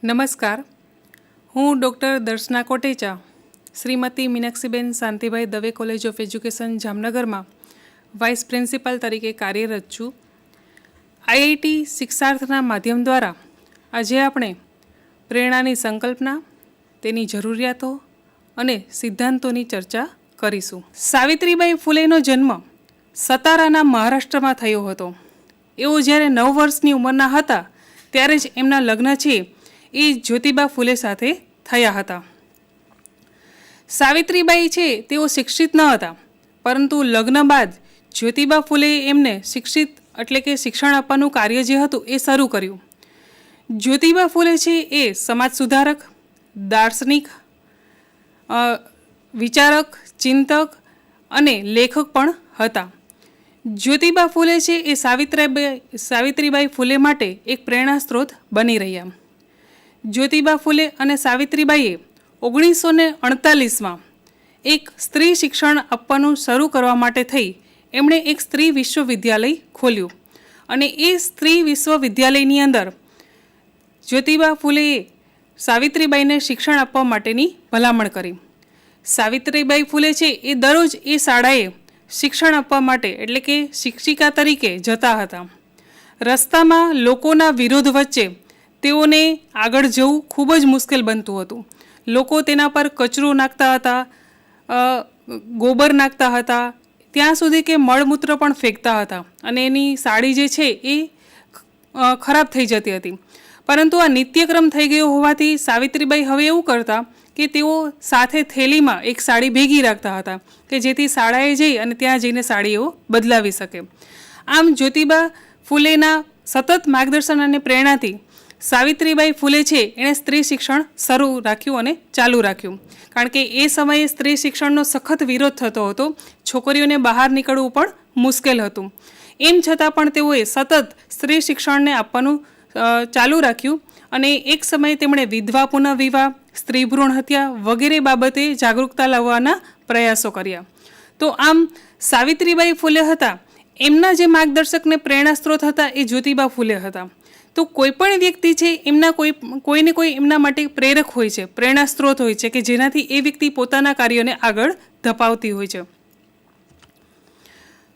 નમસ્કાર, હું doctor Darshana Kotecha, Shrimati Meenakshiben Shantibhai Dave college of education જામનગરમાં વાઇસ પ્રિન્સિપાલ તરીકે કાર્યરત છું. આઈઆઈટી શિક્ષાર્થના માધ્યમ દ્વારા આજે આપણે પ્રેરણાની સંકલ્પના, તેની જરૂરિયાતો અને સિદ્ધાંતોની ચર્ચા કરીશું. સાવિત્રીબાઈ ફૂલેનો જન્મ સતારાના મહારાષ્ટ્રમાં થયો હતો. એઓ જ્યારે 9 વર્ષની ઉંમરના હતા ત્યારે જ એમના લગ્ન છે એ જ્યોતિબા ફૂલે સાથે થયા હતા. સાવિત્રીબાઈ છે તેઓ શિક્ષિત ન હતા, પરંતુ લગ્ન બાદ જ્યોતિબા ફૂલે એમને શિક્ષિત એટલે કે શિક્ષણ આપવાનું કાર્ય જે હતું એ શરૂ કર્યું. જ્યોતિબા ફૂલે છે એ સમાજ સુધારક, દાર્શનિક, વિચારક, ચિંતક અને લેખક પણ હતા. જ્યોતિબા ફૂલે છે એ સાવિત્રીબાઈ ફૂલે માટે એક પ્રેરણા સ્ત્રોત બની રહ્યા. જ્યોતિબા ફૂલે અને સાવિત્રીબાઈએ 1948માં એક સ્ત્રી શિક્ષણ આપવાનું શરૂ કરવા માટે થઈ એમણે એક સ્ત્રી વિશ્વવિદ્યાલય ખોલ્યું અને એ સ્ત્રી વિશ્વવિદ્યાલયની અંદર જ્યોતિબા ફૂલેએ સાવિત્રીબાઈને શિક્ષણ આપવા માટેની ભલામણ કરી. સાવિત્રીબાઈ ફૂલે છે એ દરરોજ એ શાળાએ શિક્ષણ આપવા માટે એટલે કે શિક્ષિકા તરીકે જતા હતા. રસ્તામાં લોકોના વિરોધ વચ્ચે તેઓને આગળ જવું ખૂબ જ મુશ્કેલ બનતું હતું. લોકો તેના પર કચરો નાખતા હતા, ગોબર નાખતા હતા, ત્યાં સુધી કે મળમૂત્ર પણ ફેંકતા હતા અને એની સાડી જે છે એ ખરાબ થઈ જતી હતી. પરંતુ આ નિત્યક્રમ થઈ ગયો હોવાથી સાવિત્રીબાઈ હવે એવું કરતા કે તેઓ સાથે થેલીમાં એક સાડી ભેગી રાખતા હતા કે જેથી શાળાએ જઈ અને ત્યાં જઈને સાડીઓ બદલાવી શકે. આમ જ્યોતિબા ફૂલેના સતત માર્ગદર્શન અને પ્રેરણાથી સાવિત્રીબાઈ ફૂલે છે એણે સ્ત્રી શિક્ષણ શરૂ રાખ્યું અને ચાલુ રાખ્યું. કારણ કે એ સમયે સ્ત્રી શિક્ષણનો સખત વિરોધ થતો હતો. છોકરીઓને બહાર નીકળવું પણ મુશ્કેલ હતું. એમ છતાં પણ તેઓએ સતત સ્ત્રી શિક્ષણને આપવાનું ચાલુ રાખ્યું અને એક સમયે તેમણે વિધવા પુનઃવિવાહ, સ્ત્રી ભ્રૂણ હત્યા વગેરે બાબતે જાગૃતતા લાવવાના પ્રયાસો કર્યા. તો આમ સાવિત્રીબાઈ ફૂલે હતા એમના જે માર્ગદર્શકને પ્રેરણા સ્ત્રોત હતા એ જ્યોતિબા ફૂલે હતા. તો કોઈ પણ વ્યક્તિ છે એમના કોઈને કોઈ એમના માટે પ્રેરક હોય છે, પ્રેરણા સ્ત્રોત હોય છે કે જેનાથી એ વ્યક્તિ પોતાના કાર્યોને આગળ ધપાવતી હોય છે.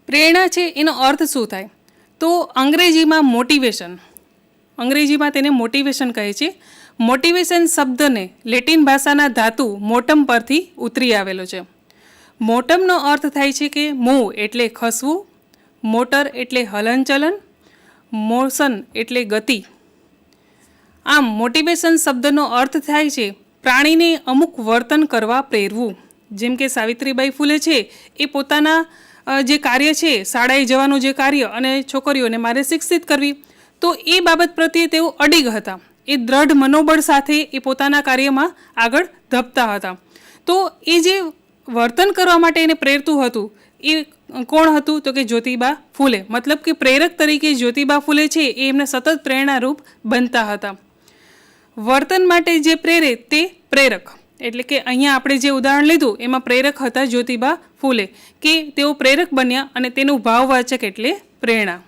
પ્રેરણા છે એનો અર્થ શું થાય? તો અંગ્રેજીમાં તેને મોટિવેશન કહે છે. મોટિવેશન શબ્દને લેટિન ભાષાના ધાતુ મોટમ પરથી ઉતરી આવેલો છે. મોટમનો અર્થ થાય છે કે મૂવ એટલે ખસવું, મોટર એટલે હલનચલન, મોશન એટલે ગતિ. આમ મોટિવેશન શબ્દનો અર્થ થાય છે પ્રાણીને અમુક વર્તન કરવા પ્રેરવું. જેમ કે સાવિત્રીબાઈ ફૂલે છે એ પોતાના જે કાર્ય છે, શાળાએ જવાનું જે કાર્ય અને છોકરીઓને મારે શિક્ષિત કરવી, તો એ બાબત પ્રત્યે તેઓ અડીગ હતા. એ દ્રઢ મનોબળ સાથે એ પોતાના કાર્યમાં આગળ ધપતા હતા. તો એ જે વર્તન કરવા માટે એને પ્રેરતું હતું એ કોણ હતું? તો કે જ્યોતિબા ફૂલે. મતલબ કે પ્રેરક તરીકે જ્યોતિબા ફૂલે છે એ એમને સતત પ્રેરણારૂપ બનતા હતા. વર્તન માટે જે પ્રેરે તે પ્રેરક. એટલે કે અહીંયા આપણે જે ઉદાહરણ લીધું એમાં પ્રેરક હતા જ્યોતિબા ફૂલે કે તેઓ પ્રેરક બન્યા અને તેનું ભાવવાચક એટલે પ્રેરણા.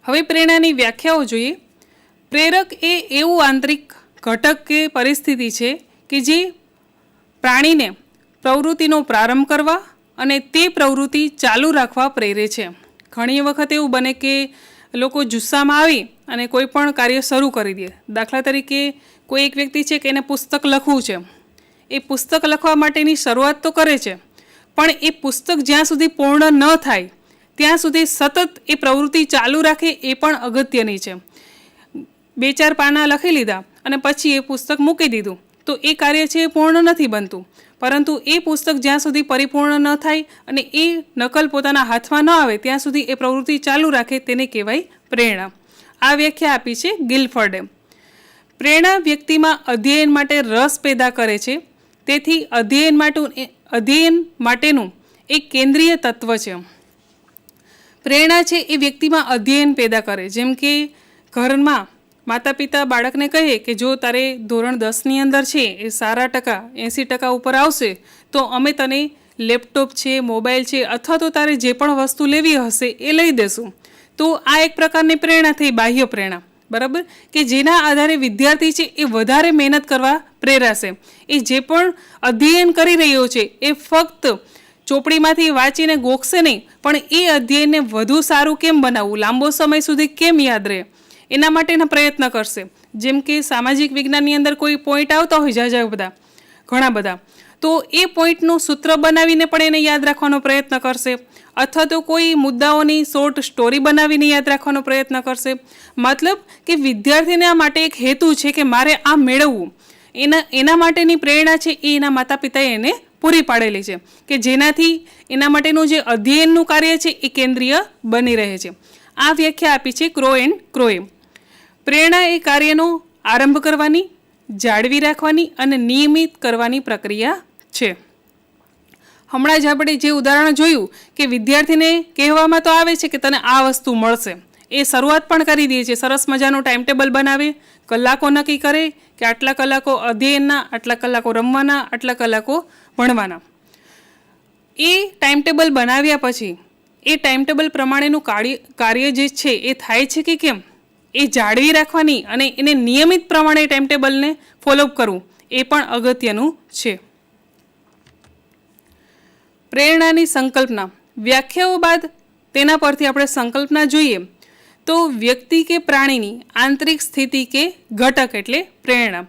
હવે પ્રેરણાની વ્યાખ્યાઓ જોઈએ. પ્રેરક એ એવું આંતરિક ઘટક કે પરિસ્થિતિ છે કે જે પ્રાણીને પ્રવૃત્તિનો પ્રારંભ કરવા અને તે પ્રવૃત્તિ ચાલુ રાખવા પ્રેરે છે. ઘણી વખત એવું બને કે લોકો જુસ્સામાં આવી અને કોઈ પણ કાર્ય શરૂ કરી દે. દાખલા તરીકે કોઈ એક વ્યક્તિ છે કે એને પુસ્તક લખવું છે. એ પુસ્તક લખવા માટેની શરૂઆત તો કરે છે, પણ એ પુસ્તક જ્યાં સુધી પૂર્ણ ન થાય ત્યાં સુધી સતત એ પ્રવૃત્તિ ચાલુ રાખે એ પણ અગત્યની છે. 2-4 પાના લખી લીધા અને પછી એ પુસ્તક મૂકી દીધું તો એ કાર્ય છે એ પૂર્ણ નથી બનતું. પરંતુ એ પુસ્તક જ્યાં સુધી પરિપૂર્ણ ન થાય અને એ નકલ પોતાના હાથમાં ન આવે ત્યાં સુધી એ પ્રવૃત્તિ ચાલુ રાખે તેને કહેવાય પ્રેરણા. આ વ્યાખ્યા આપી છે ગિલફર્ડે. પ્રેરણા વ્યક્તિમાં અધ્યયન માટે રસ પેદા કરે છે. તેથી અધ્યયન માટેનું એક કેન્દ્રીય તત્વ છે. પ્રેરણા છે એ વ્યક્તિમાં અધ્યયન પેદા કરે. જેમ કે ઘરમાં માતા પિતા બાળકને કહે કે જો તારે ધોરણ 10ની અંદર છે એ સારા ટકા 80% ઉપર આવશે તો અમે તને લેપટોપ છે, મોબાઈલ છે અથવા તો તારે જે પણ વસ્તુ લેવી હશે એ લઈ દેશું. તો આ એક પ્રકારની પ્રેરણા થઈ, બાહ્ય પ્રેરણા. બરાબર, કે જેના આધારે વિદ્યાર્થી છે એ વધારે મહેનત કરવા પ્રેરાશે. એ જે પણ અધ્યયન કરી રહ્યો છે એ ફક્ત ચોપડીમાંથી વાંચીને ગોખશે નહીં, પણ એ અધ્યયનને વધુ સારું કેમ બનાવવું, લાંબો સમય સુધી કેમ યાદ રહે, એના માટેના પ્રયત્ન કરશે. જેમ કે સામાજિક વિજ્ઞાનની અંદર કોઈ પોઈન્ટ આવતા હોય ઘણા બધા, તો એ પોઈન્ટનું સૂત્ર બનાવીને પણ એને યાદ રાખવાનો પ્રયત્ન કરશે, અથવા તો કોઈ મુદ્દાઓની શોર્ટ સ્ટોરી બનાવીને યાદ રાખવાનો પ્રયત્ન કરશે. મતલબ કે વિદ્યાર્થીને આ માટે એક હેતુ છે કે મારે આ મેળવવું, એના માટેની પ્રેરણા છે એ એના માતા પિતાએ એને પૂરી પાડેલી છે, કે જેનાથી એના માટેનું જે અધ્યયનનું કાર્ય છે એ કેન્દ્રીય બની રહે છે. આ વ્યાખ્યા આપી છે ક્રો એન્ડ ક્રોએ. પ્રેરણા એ કાર્યનો આરંભ કરવાની, જાળવી રાખવાની અને નિયમિત કરવાની પ્રક્રિયા છે. હમણાં જ આપણે જે ઉદાહરણ જોયું કે વિદ્યાર્થીને કહેવામાં તો આવે છે કે તને આ વસ્તુ મળશે, એ શરૂઆત પણ કરી દે છે, સરસ મજાનું ટાઈમ ટેબલ બનાવે, કલાકો નક્કી કરે કે આટલા કલાકો અધ્યયનના, આટલા કલાકો રમવાના, આટલા કલાકો ભણવાના. એ ટાઈમ ટેબલ બનાવ્યા પછી એ ટાઈમ ટેબલ પ્રમાણેનું કાર્ય જે છે એ થાય છે કે કેમ, એ જાળવી રાખવાની અને એને નિયમિત પ્રમાણે ટાઈમ ટેબલને ફોલોઅપ કરવું એ પણ અગત્યનું છે. પ્રેરણાની સંકલ્પના. વ્યાખ્યાઓ બાદ તેના પરથી આપણે સંકલ્પના જોઈએ તો વ્યક્તિ કે પ્રાણીની આંતરિક સ્થિતિ કે ઘટક એટલે પ્રેરણા.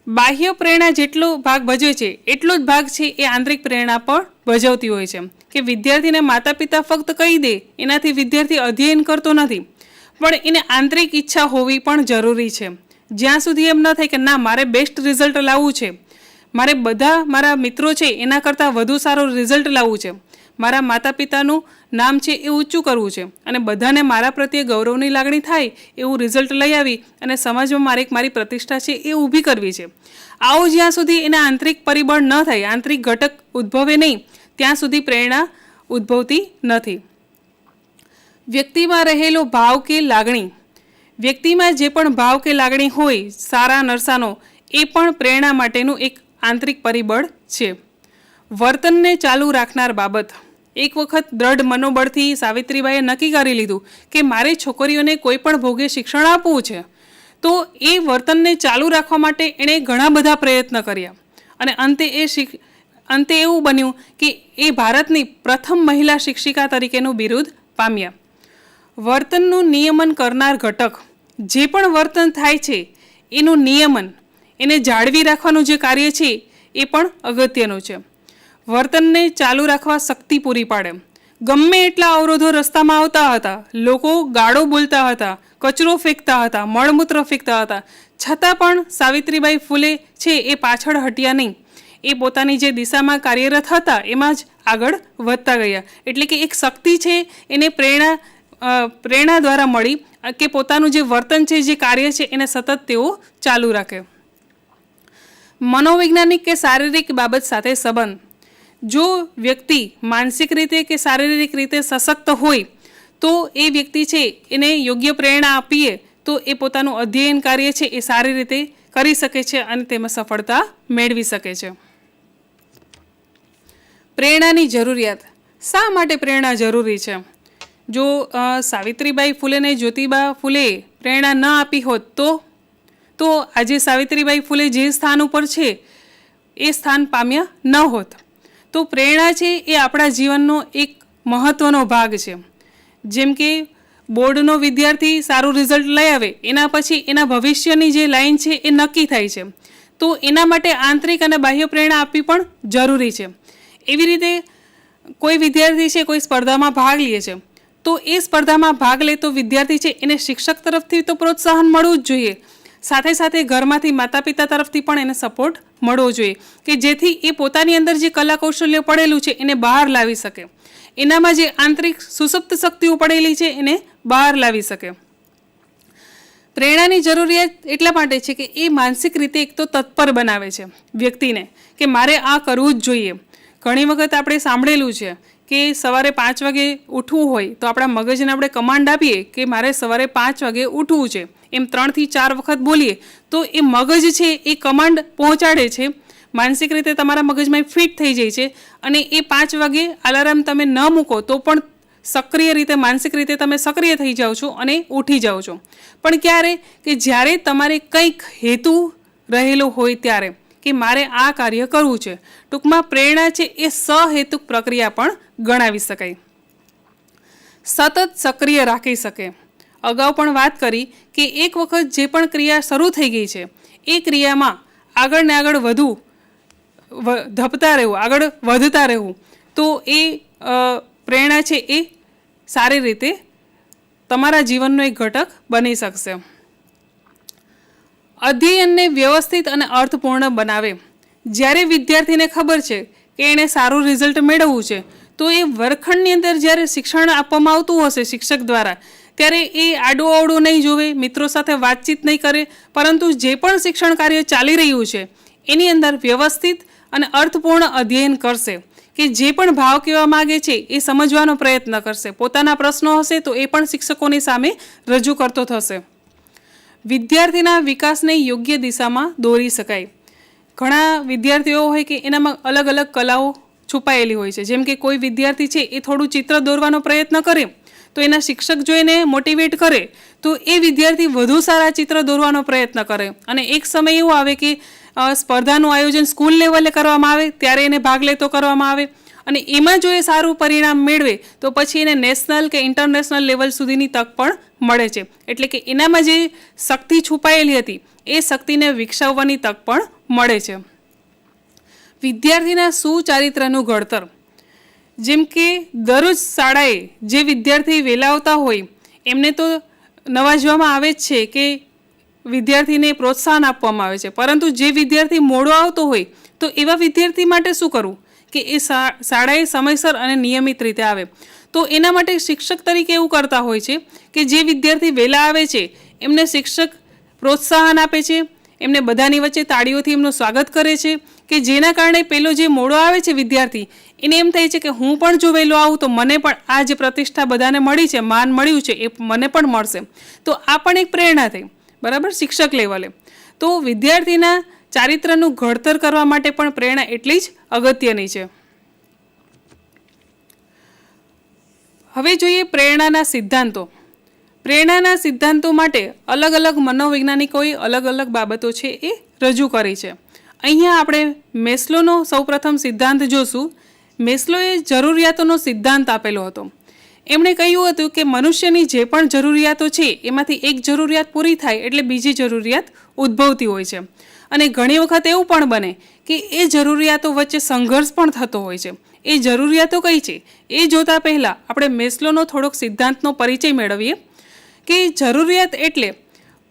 બાહ્ય પ્રેરણા જેટલો ભાગ ભજવે છે એટલો જ ભાગ છે એ આંતરિક પ્રેરણા પણ ભજવતી હોય છે. કે વિદ્યાર્થીને માતા પિતા ફક્ત કહી દે એનાથી વિદ્યાર્થી અધ્યયન કરતો નથી, પણ એને આંતરિક ઈચ્છા હોવી પણ જરૂરી છે. જ્યાં સુધી એમ ન થાય કે ના મારે બેસ્ટ રિઝલ્ટ લાવવું છે, મારે બધા મારા મિત્રો છે એના કરતાં વધુ સારું રિઝલ્ટ લાવવું છે, મારા માતા પિતાનું નામ છે એ ઊંચું કરવું છે અને બધાને મારા પ્રત્યે ગૌરવની લાગણી થાય એવું રિઝલ્ટ લઈ આવી અને સમાજમાં મારી પ્રતિષ્ઠા છે એ ઊભી કરવી છે. આવું જ્યાં સુધી એના આંતરિક પરિબળ ન થાય, આંતરિક ઘટક ઉદ્ભવે નહીં, ત્યાં સુધી પ્રેરણા ઉદ્ભવતી નથી. વ્યક્તિમાં રહેલો ભાવ કે લાગણી. વ્યક્તિમાં જે પણ ભાવ કે લાગણી હોય સારા નરસાનો, એ પણ પ્રેરણા માટેનું એક આંતરિક પરિબળ છે. વર્તનને ચાલુ રાખનાર બાબત. એક વખત દ્રઢ મનોબળથી સાવિત્રીબાઈએ નક્કી કરી લીધું કે મારે છોકરીઓને કોઈ પણ ભોગે શિક્ષણ આપવું છે, તો એ વર્તનને ચાલુ રાખવા માટે એણે ઘણા બધા પ્રયત્ન કર્યા અને અંતે એવું બન્યું કે એ ભારતની પ્રથમ મહિલા શિક્ષિકા તરીકેનું બિરુદ પામ્યા. વર્તનનું નિયમન કરનાર ઘટક. જે પણ વર્તન થાય છે એનું નિયમન, એને જાળવી રાખવાનું જે કાર્ય છે એ પણ અગત્યનું છે. વર્તનને ચાલુ રાખવા શક્તિ પૂરી પાડે. ગમે એટલા અવરોધો રસ્તામાં આવતા હતા, લોકો ગાળો બોલતા હતા, કચરો ફેંકતા હતા, મળમૂત્ર ફેંકતા હતા, છતાં પણ સાવિત્રીબાઈ ફૂલે છે એ પાછળ હટ્યા નહીં. એ પોતાની જે દિશામાં કાર્યરત હતા એમાં જ આગળ વધતા ગયા. એટલે કે એક શક્તિ છે એને પ્રેરણા દ્વારા મળી કે પોતાનું જે વર્તન છે, જે કાર્ય છે એને સતત તેઓ ચાલુ રાખે. મનોવૈજ્ઞાનિક કે શારીરિક બાબત સાથે સંબંધ. જો વ્યક્તિ માનસિક રીતે કે શારીરિક રીતે સશક્ત હોય તો એ વ્યક્તિ છે એને યોગ્ય પ્રેરણા આપીએ તો એ પોતાનું અધ્યયન કાર્ય છે એ સારી રીતે કરી શકે છે અને તેમાં સફળતા મેળવી શકે છે. પ્રેરણાની જરૂરિયાત. શા માટે પ્રેરણા જરૂરી છે? જો સાવિત્રીબાઈ ફૂલેને જ્યોતિબા ફૂલે પ્રેરણા ન આપી હોત તો આજે સાવિત્રીબાઈ ફૂલે જે સ્થાન ઉપર છે એ સ્થાન પામ્યા ન હોત. તો પ્રેરણા છે એ આપણા જીવનનો એક મહત્ત્વનો ભાગ છે. જેમ કે બોર્ડનો વિદ્યાર્થી સારું રિઝલ્ટ લઈ આવે એના પછી એના ભવિષ્યની જે લાઈન છે એ નક્કી થાય છે, તો એના માટે આંતરિક અને બાહ્ય પ્રેરણા આપવી પણ જરૂરી છે. એવી રીતે કોઈ વિદ્યાર્થી છે કોઈ સ્પર્ધામાં ભાગ લે છે, તો એ સ્પર્ધામાં ભાગ લેતો વિદ્યાર્થી છે એને શિક્ષક તરફથી તો પ્રોત્સાહન મળવું જ જોઈએ, સાથે સાથે ઘરમાંથી માતા પિતા તરફથી પણ એને સપોર્ટ મળવો જોઈએ કે જેથી એ પોતાની અંદર જે કલા કૌશલ્ય પડેલું છે એને બહાર લાવી શકે, એનામાં જે આંતરિક સુસુપ્ત શક્તિઓ પડેલી છે એને બહાર લાવી શકે. પ્રેરણાની જરૂરિયાત એટલા માટે છે કે એ માનસિક રીતે એક તો તત્પર બનાવે છે વ્યક્તિને કે મારે આ કરવું જ જોઈએ. ઘણી વખત આપણે સાંભળેલું છે કે સવારે 5 વાગે ઉઠવું હોય તો આપણા મગજને આપણે કમાન્ડ આપીએ કે મારે સવારે 5 વાગે ઉઠવું છે, એમ 3 થી 4 વખત બોલીએ તો એ મગજ છે એ કમાન્ડ પહોંચાડે છે, માનસિક રીતે તમારા મગજમાં ફિટ થઈ જાય છે અને એ 5 વાગે અલાર્મ તમે ન મૂકો તો પણ સક્રિય રીતે, માનસિક રીતે તમે સક્રિય થઈ જાઓ છો અને ઉઠી જાઓ છો. પણ ક્યારે? કે જ્યારે તમારે કંઈક હેતુ રહેલો હોય ત્યારે, કે મારે આ કાર્ય કરવું છે. ટૂંકમાં પ્રેરણા છે એ સહેતુક પ્રક્રિયા પણ ગણાવી શકાય. સતત સક્રિય રાખી શકે. અગાઉ પણ વાત કરી કે એક વખત જે પણ ક્રિયા શરૂ થઈ ગઈ છે એ ક્રિયામાં આગળ ને આગળ ધપતા રહેવું, આગળ વધતા રહેવું, તો એ પ્રેરણા છે એ સારી રીતે તમારા જીવનનો એક ઘટક બની શકશે. અધ્યયનને વ્યવસ્થિત અને અર્થપૂર્ણ બનાવે. જ્યારે વિદ્યાર્થીને ખબર છે કે એણે સારું રિઝલ્ટ મેળવવું છે, તો એ વર્ગખંડની અંદર જ્યારે શિક્ષણ આપવામાં આવતું હશે શિક્ષક દ્વારા, ત્યારે એ આડું અવળું નહીં જોવે, મિત્રો સાથે વાતચીત નહીં કરે, પરંતુ જે પણ શિક્ષણ કાર્ય ચાલી રહ્યું છે એની અંદર વ્યવસ્થિત અને અર્થપૂર્ણ અધ્યયન કરશે, કે જે પણ ભાવ કહેવા માગે છે એ સમજવાનો પ્રયત્ન કરશે. પોતાના પ્રશ્નો હશે તો એ પણ શિક્ષકોની સામે રજૂ કરતો થશે. વિદ્યાર્થીના વિકાસને યોગ્ય દિશામાં દોરી શકાય. ઘણા વિદ્યાર્થીઓ હોય કે એનામાં અલગ અલગ કલાઓ છુપાયેલી હોય છે. જેમ કે કોઈ વિદ્યાર્થી છે એ થોડું ચિત્ર દોરવાનો પ્રયત્ન કરે તો એના શિક્ષક જોઈને મોટિવેટ કરે તો એ વિદ્યાર્થી વધુ સારા ચિત્ર દોરવાનો પ્રયત્ન કરે. અને એક સમય એવો આવે કે સ્પર્ધાનું આયોજન સ્કૂલ લેવલે કરવામાં આવે ત્યારે એને ભાગ લેતો કરવામાં આવે, અને એમાં જો એ સારું પરિણામ મેળવે તો પછી એને નેશનલ કે ઇન્ટરનેશનલ લેવલ સુધીની તક પણ મળે છે. એટલે કે એનામાં જે શક્તિ છુપાયેલી હતી એ શક્તિને વિકસાવવાની તક પણ મળે છે. વિદ્યાર્થીના સુચારિત્રનું ઘડતર. જેમ કે દરરોજ શાળાએ જે વિદ્યાર્થી વહેલા આવતા હોય એમને તો નવાજવામાં આવે જ છે કે વિદ્યાર્થીને પ્રોત્સાહન આપવામાં આવે છે, પરંતુ જે વિદ્યાર્થી મોડો આવતો હોય તો એવા વિદ્યાર્થી માટે શું કરવું કે એ શાળાએ સમયસર અને નિયમિત રીતે આવે. તો એના માટે શિક્ષક તરીકે એવું કરતા હોય છે કે જે વિદ્યાર્થી વહેલા આવે છે એમને શિક્ષક પ્રોત્સાહન આપે છે, એમને બધાની વચ્ચે તાળીઓથી એમનું સ્વાગત કરે છે, કે જેના કારણે પેલો જે મોડો આવે છે વિદ્યાર્થી એને એમ થાય છે કે હું પણ જો વહેલો આવું તો મને પણ આ જે પ્રતિષ્ઠા બધાને મળી છે, માન મળ્યું છે, એ મને પણ મળશે. તો આ પણ એક પ્રેરણા થઈ, બરાબર, શિક્ષક લેવલે. તો વિદ્યાર્થીના ચારિત્રનું ઘડતર કરવા માટે પણ પ્રેરણા એટલી જ અગત્યની છે. હવે જોઈએ પ્રેરણાના સિદ્ધાંતો. પ્રેરણાના સિદ્ધાંતો માટે અલગ અલગ મનોવૈજ્ઞાનિકોએ અલગ અલગ બાબતો છે એ રજૂ કરી છે. અહીંયા આપણે મેસ્લોનો સૌપ્રથમ સિદ્ધાંત જોશું. મેસ્લોએ જરૂરિયાતોનો સિદ્ધાંત આપેલો હતો. એમણે કહ્યું હતું કે મનુષ્યની જે પણ જરૂરિયાતો છે એમાંથી એક જરૂરિયાત પૂરી થાય એટલે બીજી જરૂરિયાત ઉદ્ભવતી હોય છે. અને ઘણી વખત એવું પણ બને કે એ જરૂરિયાતો વચ્ચે સંઘર્ષ પણ થતો હોય છે. એ જરૂરિયાતો કઈ છે એ જોતાં પહેલાં આપણે મેસ્લોનો થોડોક સિદ્ધાંતનો પરિચય મેળવીએ. કે જરૂરિયાત એટલે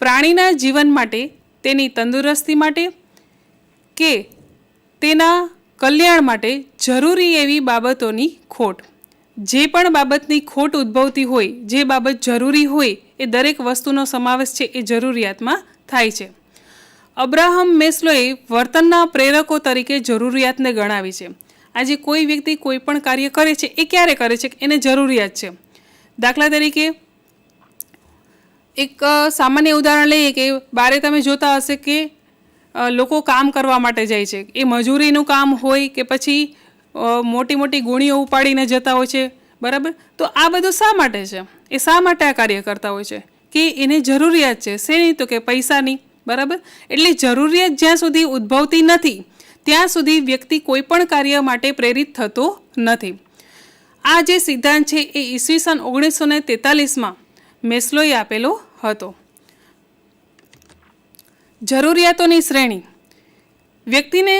પ્રાણીના જીવન માટે, તેની તંદુરસ્તી માટે કે તેના કલ્યાણ માટે જરૂરી એવી બાબતોની ખોટ. જે પણ બાબતની ખોટ ઉદ્ભવતી હોય, જે બાબત જરૂરી હોય, એ દરેક વસ્તુનો સમાવેશ છે એ જરૂરિયાતમાં થાય છે. અબ્રાહમ મેસ્લોએ વર્તનના પ્રેરકો તરીકે જરૂરિયાતને ગણાવી છે. આજે કોઈ વ્યક્તિ કોઈ પણ કાર્ય કરે છે એ ક્યારે કરે છે? એને જરૂરિયાત છે. દાખલા તરીકે એક સામાન્ય ઉદાહરણ લઈએ કે બારે તમે જોતા હશે કે લોકો કામ કરવા માટે જાય છે. એ મજૂરીનું કામ હોય કે પછી મોટી મોટી ગુણીઓ ઉપાડીને જતા હોય છે, બરાબર. તો આ બધું શા માટે છે? એ શા માટે આ કાર્ય કરતા હોય છે? કે એને જરૂરિયાત છે. શેની? તો કે પૈસાની, બરાબર. એટલે જરૂરિયાત જ્યાં સુધી ઉદ્ભવતી નથી ત્યાં સુધી વ્યક્તિ કોઈ પણ કાર્ય માટે પ્રેરિત થતો નથી. આ જે સિદ્ધાંત છે એ ઈસવીસન 1943માં મેસ્લોએ આપેલો હતો. જરૂરિયાતોની શ્રેણી. વ્યક્તિને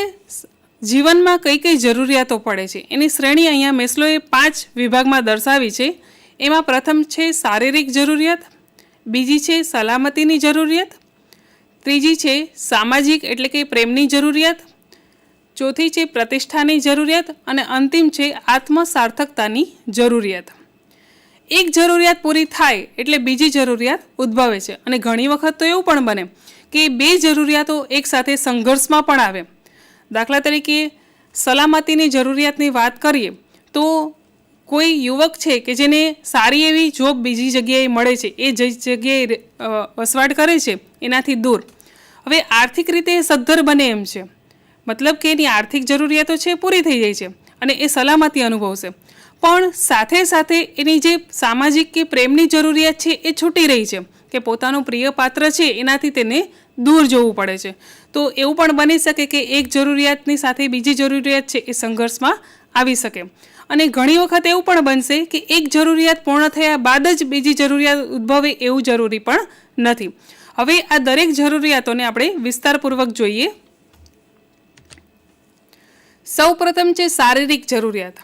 જીવનમાં કઈ કઈ જરૂરિયાતો પડે છે એની શ્રેણી અહીંયા મેસ્લોએ 5 વિભાગમાં દર્શાવી છે. એમાં પ્રથમ છે શારીરિક જરૂરિયાત, બીજી છે સલામતીની જરૂરિયાત, ત્રીજી છે સામાજિક એટલે કે પ્રેમની જરૂરિયાત, ચોથી છે પ્રતિષ્ઠાની જરૂરિયાત અને અંતિમ છે આત્મસાર્થકતાની જરૂરિયાત. એક જરૂરિયાત પૂરી થાય એટલે બીજી જરૂરિયાત ઉદ્ભવે છે. અને ઘણી વખત તો એવું પણ બને કે બે જરૂરિયાતો એકસાથે સંઘર્ષમાં પણ આવે. દાખલા તરીકે સલામતીની જરૂરિયાતની વાત કરીએ તો કોઈ યુવક છે કે જેને સારી એવી જોબ બીજી જગ્યાએ મળે છે, એ જે જગ્યાએ વસવાટ કરે છે એનાથી દૂર. હવે આર્થિક રીતે સદ્ધર બને એમ છે, મતલબ કે એની આર્થિક જરૂરિયાતો છે પૂરી થઈ જાય છે, અને એ સલામતી અનુભવશે. પણ સાથે સાથે એની જે સામાજિક કે પ્રેમની જરૂરિયાત છે એ છૂટી રહી છે, કે પોતાનું પ્રિય પાત્ર છે એનાથી તેને દૂર જવું પડે છે. તો એવું પણ બની શકે કે એક જરૂરિયાતની સાથે બીજી જરૂરિયાત છે એ સંઘર્ષમાં આવી શકે. અને ઘણી વખત એવું પણ બનશે કે એક જરૂરિયાત પૂર્ણ થયા બાદ જ બીજી જરૂરિયાત ઉદ્ભવે એવું જરૂરી પણ નથી. હવે આ દરેક જરૂરિયાતોને આપણે વિસ્તારપૂર્વક જોઈએ. સૌપ્રથમ છે શારીરિક જરૂરિયાત.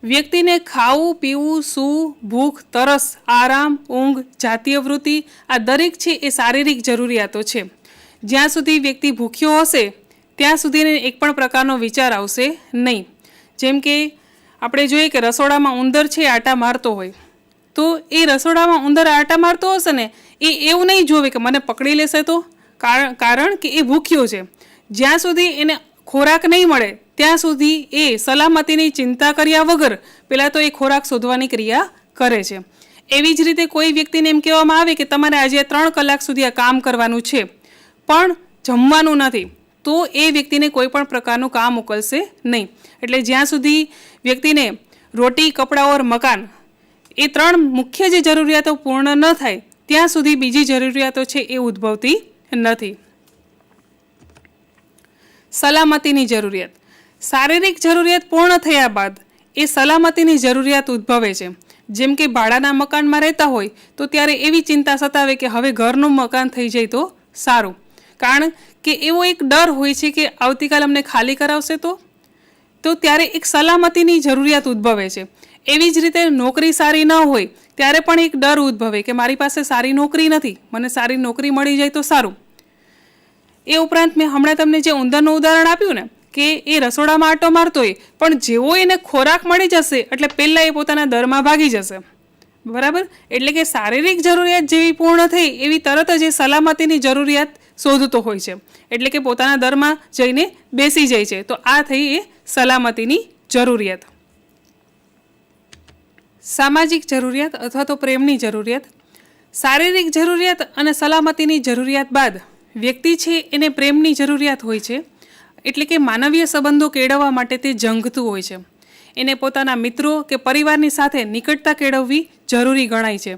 વ્યક્તિને ખાવું, પીવું, સૂવું, ભૂખ, તરસ, આરામ, ઊંઘ, જાતીય વૃત્તિ આ દરેક છે એ શારીરિક જરૂરિયાતો છે. જ્યાં સુધી વ્યક્તિ ભૂખ્યો હશે ત્યાં સુધીને એક પણ પ્રકારનો વિચાર આવશે નહીં. જેમ કે આપણે જોઈએ કે રસોડામાં ઉંદર છે આટા મારતો હોય, તો એ રસોડામાં ઉંદર આટા મારતો હશે ને એ એવું નહીં જોવે કે મને પકડી લેશે તો, કારણ કે એ ભૂખ્યો છે. જ્યાં સુધી એને ખોરાક નહીં મળે ત્યાં સુધી એ સલામતીની ચિંતા કર્યા વગર પહેલાં તો એ ખોરાક શોધવાની ક્રિયા કરે છે. એવી જ રીતે કોઈ વ્યક્તિને એમ કહેવામાં આવે કે તમારે આજે 3 કલાક સુધી આ કામ કરવાનું છે પણ જમવાનું નથી, તો એ વ્યક્તિને કોઈ પણ પ્રકારનું કામ ઉકલશે નહીં. એટલે જ્યાં સુધી વ્યક્તિને રોટી, કપડાં ઓર મકાન એ 3 મુખ્ય જે જરૂરિયાતો પૂર્ણ ન થાય ત્યાં સુધી બીજી જરૂરિયાતો છે એ ઉદ્ભવતી નથી. સલામતીની જરૂરિયાત. શારીરિક જરૂરિયાત પૂર્ણ થયા બાદ એ સલામતીની જરૂરિયાત ઉદ્ભવે છે. જેમ કે ભાડાના મકાનમાં રહેતા હોય તો ત્યારે એવી ચિંતા સતાવે કે હવે ઘરનું મકાન થઈ જાય તો સારું, કારણ કે એવો એક ડર હોય છે કે આવતીકાલ અમને ખાલી કરાવશે તો ત્યારે એક સલામતીની જરૂરિયાત ઉદ્ભવે છે. એવી જ રીતે નોકરી સારી ન હોય ત્યારે પણ એક ડર ઉદ્ભવે કે મારી પાસે સારી નોકરી નથી, મને સારી નોકરી મળી જાય તો સારું. એ ઉપરાંત મેં હમણાં તમને જે ઉંદરનું ઉદાહરણ આપ્યું ને કે એ રસોડામાં આટો મારતો હોય પણ જેવો એને ખોરાક મળી જશે એટલે પહેલાં એ પોતાના દરમાં ભાગી જશે. બરાબર? એટલે કે શારીરિક જરૂરિયાત જેવી પૂર્ણ થઈ એવી તરત જ એ સલામતીની જરૂરિયાત શોધતો હોય છે, એટલે કે પોતાના દરમાં જઈને બેસી જાય છે. તો આ થઈ એ સલામતીની જરૂરિયાત. સામાજિક જરૂરિયાત અથવા તો પ્રેમની જરૂરિયાત. શારીરિક જરૂરિયાત અને સલામતીની જરૂરિયાત બાદ વ્યક્તિ છે એને પ્રેમની જરૂરિયાત હોય છે. એટલે કે માનવીય સંબંધો કેળવવા માટે તે ઝંખતું હોય છે. એને પોતાના મિત્રો કે પરિવારની સાથે નિકટતા કેળવવી જરૂરી ગણાય છે.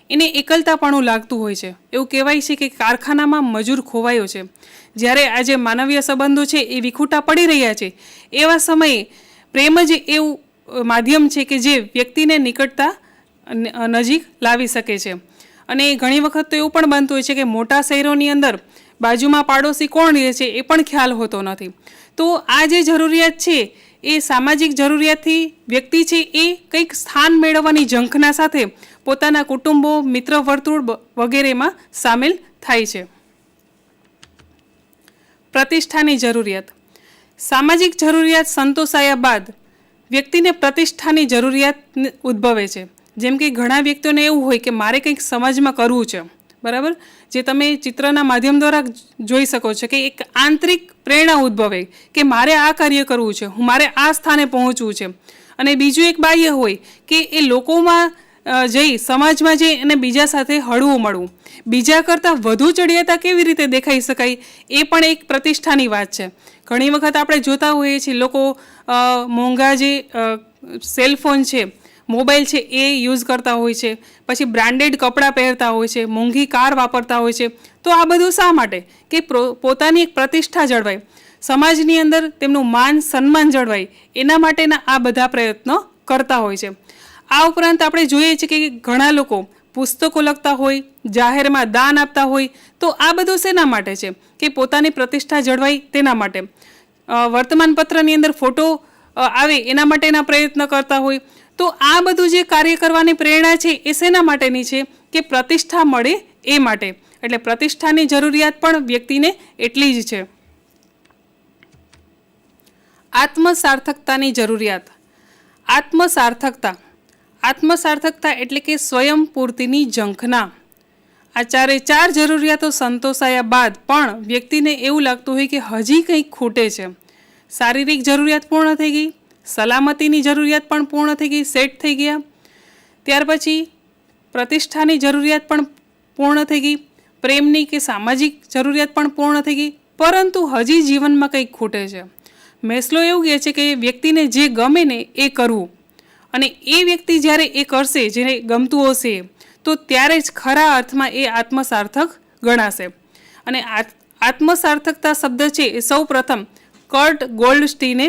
એને એકલતાપણું લાગતું હોય છે. એવું કહેવાય છે કે કારખાનામાં મજૂર ખોવાયો છે. જ્યારે આજે માનવીય સંબંધો છે એ વિખૂટા પડી રહ્યા છે એવા સમયે પ્રેમ જ એવું માધ્યમ છે કે જે વ્યક્તિને નિકટતા નજીક લાવી શકે છે. અને ઘણી વખત તો એવું પણ બનતું હોય છે કે મોટા શહેરોની અંદર બાજુમાં પાડોશી કોણ રહે છે એ પણ ખ્યાલ હોતો નથી. તો આ જે જરૂરિયાત છે એ સામાજિક જરૂરિયાતથી વ્યક્તિ છે એ કંઈક સ્થાન મેળવવાની ઝંખના સાથે પોતાના કુટુંબો, મિત્ર વર્તુળ વગેરેમાં સામેલ થાય છે. પ્રતિષ્ઠાની જરૂરિયાત. સામાજિક જરૂરિયાત સંતોષાયા બાદ વ્યક્તિને પ્રતિષ્ઠાની જરૂરિયાત ઉદ્ભવે છે. જેમ કે ઘણા વ્યક્તિઓને એવું હોય કે મારે કંઈક સમાજમાં કરવું છે, બરાબર? જે તમે ચિત્રના માધ્યમ દ્વારા જોઈ શકો છો કે એક આંતરિક પ્રેરણા ઉદ્ભવે કે મારે આ કાર્ય કરવું છે, મારે આ સ્થાને પહોંચવું છે. અને બીજું એક બાહ્ય હોય કે એ લોકોમાં જઈ સમાજમાં જઈ અને બીજા સાથે હળવું મળવું. બીજા કરતાં વધુ ચડિયાતા કેવી રીતે દેખાઈ શકાય એ પણ એક પ્રતિષ્ઠાની વાત છે. ઘણી વખત આપણે જોતા હોઈએ છીએ લોકો મોંઘા જે સેલફોન છે, મોબાઈલ છે એ યુઝ કરતા હોય છે, પછી બ્રાન્ડેડ કપડાં પહેરતા હોય છે, મોંઘી કાર વાપરતા હોય છે. તો આ બધું શા માટે? કે પોતાની એક પ્રતિષ્ઠા જળવાય, સમાજની અંદર તેમનું માન સન્માન જળવાય, એના માટેના આ બધા પ્રયત્નો કરતા હોય છે. આ ઉપરાંત આપણે જોઈએ છીએ કે ઘણા લોકો પુસ્તકો લખતા હોય, જાહેરમાં દાન આપતા હોય. તો આ બધું શેના માટે છે? કે પોતાની પ્રતિષ્ઠા જળવાય તેના માટે. વર્તમાનપત્રની અંદર ફોટો આવે એના માટેના પ્રયત્ન કરતા હોય. તો આ બધું જે કાર્ય કરવાની પ્રેરણા છે એ શેના માટેની છે? કે પ્રતિષ્ઠા મળે એ માટે. એટલે પ્રતિષ્ઠાની જરૂરિયાત પણ વ્યક્તિને એટલી જ છે. આત્મસાર્થકતાની જરૂરિયાત. આત્મસાર્થકતા એટલે કે સ્વયં પૂર્તિની ઝંખના. આ 4 જરૂરિયાતો સંતોષાયા બાદ પણ વ્યક્તિને એવું લાગતું હોય કે હજી કંઈક ખૂટે છે. શારીરિક જરૂરિયાત પૂર્ણ થઈ ગઈ, સલામતીની જરૂરિયાત પણ પૂર્ણ થઈ ગઈ, સેટ થઈ ગયા. ત્યાર પછી પ્રતિષ્ઠાની જરૂરિયાત પણ પૂર્ણ થઈ ગઈ, પ્રેમની કે સામાજિક જરૂરિયાત પણ પૂર્ણ થઈ ગઈ, પરંતુ હજી જીવનમાં કંઈક ખૂટે છે. મેસ્લો એવું કહે છે કે વ્યક્તિને જે ગમે ને એ કરવું, અને એ વ્યક્તિ જ્યારે એ કરશે જેને ગમતું હશે તો ત્યારે જ ખરા અર્થમાં એ આત્મસાર્થક ગણાશે. અને આત્મસાર્થકતા શબ્દ છે એ સૌ પ્રથમ કર્ટ ગોલ્ડસ્ટીને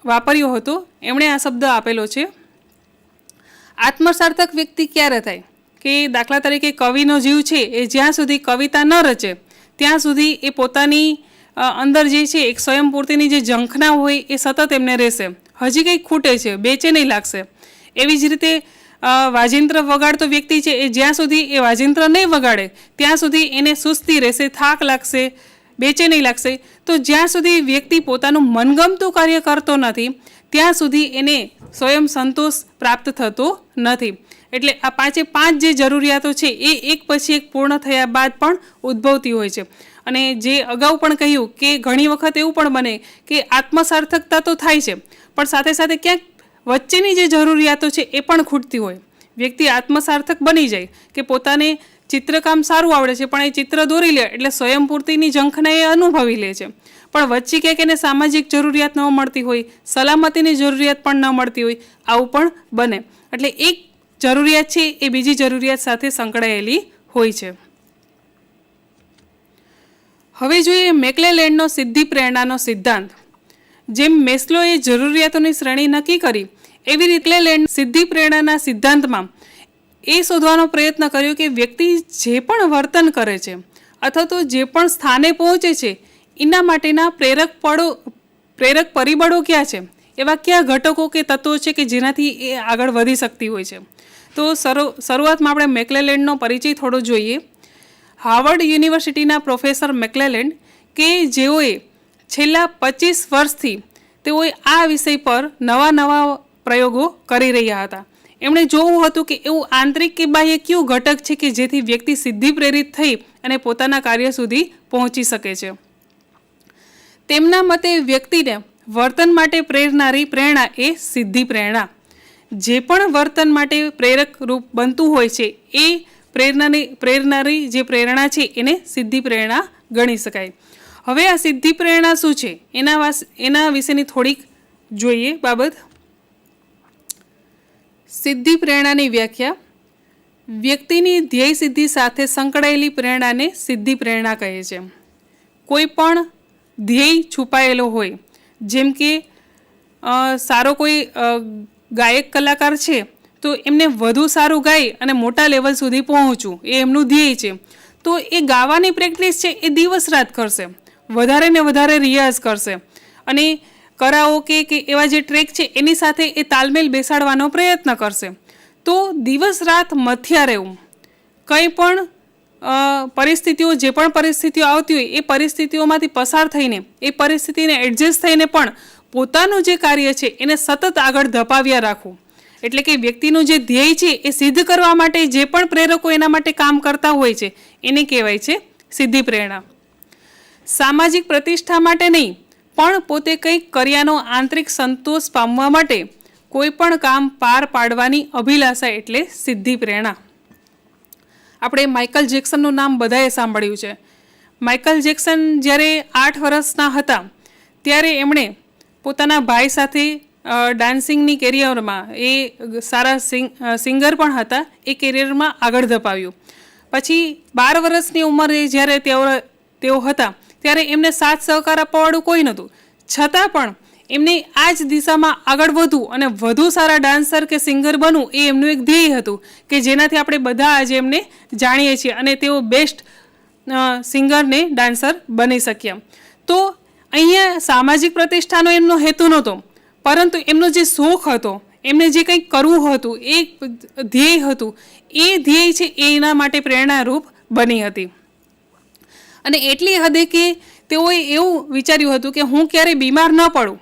વાપર્યો હતો. એમણે આ શબ્દ આપેલો છે. આત્મસાર્થક વ્યક્તિ ક્યારે થાય કે દાખલા તરીકે કવિનો જીવ છે એ જ્યાં સુધી કવિતા ન રચે ત્યાં સુધી એ પોતાની અંદર જે છે એક સ્વયંપૂર્તિની જે ઝંખના હોય એ સતત એમને રહેશે. હજી કંઈક ખૂટે છે, બેચેની લાગશે. એવી જ રીતે વાજિંત્ર વગાડતો વ્યક્તિ છે એ જ્યાં સુધી એ વાજિંત્ર નહીં વગાડે ત્યાં સુધી એને સુસ્તી રહેશે, થાક લાગશે, બેચેની લાગશે. તો જ્યાં સુધી વ્યક્તિ પોતાનું મનગમતું કાર્ય કરતો નથી ત્યાં સુધી એને સ્વયં સંતોષ પ્રાપ્ત થતો નથી. એટલે આ પાંચે પાંચ જે જરૂરિયાતો છે એ એક પછી એક પૂર્ણ થયા બાદ પણ ઉદ્ભવતી હોય છે. અને જે અગાઉ પણ કહ્યું કે ઘણી વખત એવું પણ બને કે આત્મસાર્થકતા તો થાય છે પણ સાથે સાથે ક્યાંક વચ્ચેની જે જરૂરિયાતો છે એ પણ ખૂટતી હોય. વ્યક્તિ આત્મસાર્થક બની જાય કે પોતાને ચિત્રકામ સારું આવડે છે પણ એ ચિત્ર દોરી લે એટલે સ્વયંપૂર્તિની ઝંખના એ અનુભવી લે છે, પણ વચ્ચે ક્યાંક એને સામાજિક જરૂરિયાત ન મળતી હોય, સલામતીની જરૂરિયાત પણ ન મળતી હોય, આવું પણ બને. એટલે એક જરૂરિયાત છે એ બીજી જરૂરિયાત સાથે સંકળાયેલી હોય છે. હવે જોઈએ મેકલેલેન્ડનો સિદ્ધિ પ્રેરણાનો સિદ્ધાંત. જેમ મેસ્લોએ જરૂરિયાતોની શ્રેણી નક્કી કરી એવી રીતે મેકલેલેન્ડ સિદ્ધિ પ્રેરણાના સિદ્ધાંતમાં એ શોધવાનો પ્રયત્ન કર્યો કે વ્યક્તિ જે પણ વર્તન કરે છે અથવા તો જે પણ સ્થાને પહોંચે છે એના માટેના પ્રેરક પરિબળો ક્યાં છે, એવા કયા ઘટકો કે તત્વો છે કે જેનાથી એ આગળ વધી શકતી હોય છે. તો શરૂઆતમાં આપણે મેકલેલેન્ડનો પરિચય થોડો જોઈએ. હાર્વર્ડ યુનિવર્સિટીના પ્રોફેસર મેકલેલેન્ડ કે જેઓએ છેલ્લા 25 વર્ષથી તેઓએ આ વિષય પર નવા પ્રયોગો કરી રહ્યા હતા. એમણે જોવું હતું કે એવું આંતરિક કે બાહ્ય કયું ઘટક છે કે જેથી વ્યક્તિ સિદ્ધિ પ્રેરિત થઈ અને પોતાના કાર્ય સુધી પહોંચી શકે છે. તેમના મતે વ્યક્તિને વર્તન માટે પ્રેરનારી પ્રેરણા એ સિદ્ધિ પ્રેરણા. જે પણ વર્તન માટે પ્રેરક રૂપ બનતું હોય છે એ પ્રેરનારી જે પ્રેરણા છે એને સિદ્ધિ પ્રેરણા ગણી શકાય. હવે આ સિદ્ધિ પ્રેરણા શું છે એના વિશેની થોડીક જોઈએ બાબત. સિદ્ધિ પ્રેરણાની વ્યાખ્યા: વ્યક્તિની ધ્યેય સિદ્ધિ સાથે સંકળાયેલી પ્રેરણાને સિદ્ધિ પ્રેરણા કહે છે. કોઈ પણ ધ્યેય છુપાયેલો હોય, જેમ કે સારો કોઈ ગાયક કલાકાર છે તો એમને વધુ સારું ગાઈ અને મોટા લેવલ સુધી પહોંચવું એ એમનું ધ્યેય છે. તો એ ગાવાની પ્રેક્ટિસ છે એ દિવસ રાત કરશે, વધારે ને વધારે રિયાઝ કરશે અને કરાઓકે કે એવા જે ટ્રેક છે એની સાથે એ તાલમેલ બેસાડવાનો પ્રયત્ન કરશે. તો દિવસ રાત મથ્યા રહેવું, કંઈ પણ પરિસ્થિતિઓ જે પણ પરિસ્થિતિઓ આવતી હોય એ પરિસ્થિતિઓમાંથી પસાર થઈને એ પરિસ્થિતિને એડજસ્ટ થઈને પણ પોતાનું જે કાર્ય છે એને સતત આગળ ધપાવ્યા રાખવું. એટલે કે વ્યક્તિનું જે ધ્યેય છે એ સિદ્ધ કરવા માટે જે પણ પ્રેરકો એના માટે કામ કરતા હોય છે એને કહેવાય છે સિદ્ધિ પ્રેરણા. સામાજિક પ્રતિષ્ઠા માટે નહીં પણ પોતે કંઈક કર્યાનો આંતરિક સંતોષ પામવા માટે કોઈ પણ કામ પાર પાડવાની અભિલાષા એટલે સિદ્ધિ પ્રેરણા. આપણે માઇકલ જેક્સનનું નામ બધાએ સાંભળ્યું છે. માઇકલ જેક્સન જ્યારે 8 વર્ષના હતા ત્યારે એમણે પોતાના ભાઈ સાથે ડાન્સિંગની કેરિયરમાં એ સારા સિંગર પણ હતા એ કેરિયરમાં આગળ ધપાવ્યું. પછી 12 વર્ષની ઉંમરે જ્યારે તેઓ હતા ત્યારે એમને સાથ સહકાર આપવાવાળું કોઈ નહોતું, છતાં પણ એમને આ જ દિશામાં આગળ વધવું અને વધુ સારા ડાન્સર કે સિંગર બનવું એ એમનું એક ધ્યેય હતું કે જેનાથી આપણે બધા આજે એમને જાણીએ છીએ અને તેઓ બેસ્ટ સિંગર ને ડાન્સર બની શક્યા. તો અહીંયા સામાજિક પ્રતિષ્ઠાનો એમનો હેતુ નહોતો, પરંતુ એમનો જે શોખ હતો, એમને જે કંઈક કરવું હતું, એ ધ્યેય હતું, એ ધ્યેય છે એ એના માટે પ્રેરણારૂપ બની હતી. અને એટલી હદે કે તેઓએ એવું વિચાર્યું હતું કે હું ક્યારેય બીમાર ન પડું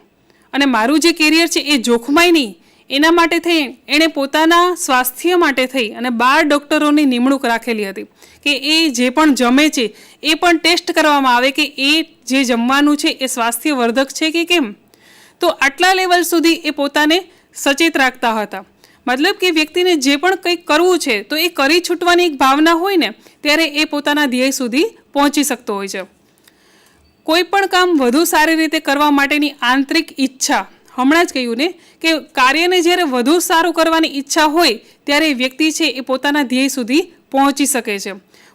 અને મારું જે કેરિયર છે એ જોખમાય નહીં, એના માટે થઈ એણે પોતાના સ્વાસ્થ્ય માટે થઈ અને 12 ડૉક્ટરોની નિમણૂક રાખેલી હતી કે એ જે પણ જમે છે એ પણ ટેસ્ટ કરવામાં આવે કે એ જે જમવાનું છે એ સ્વાસ્થ્યવર્ધક છે કે કેમ. તો આટલા લેવલ સુધી એ પોતાને સચેત રાખતા હતા. મતલબ કે વ્યક્તિને જે પણ કંઈક કરવું છે તો એ કરી છૂટવાની એક ભાવના હોય ને ત્યારે એ પોતાના ધ્યેય સુધી પહોંચી શકતો હોય છે. કોઈ પણ કામ વધુ સારી રીતે કરવા માટેની આંતરિક ઈચ્છા, હમણાં જ કહ્યું ને કે કાર્યને જ્યારે વધુ સારું કરવાની ઈચ્છા હોય ત્યારે વ્યક્તિ છે એ પોતાના ધ્યેય સુધી પહોંચી શકે છે.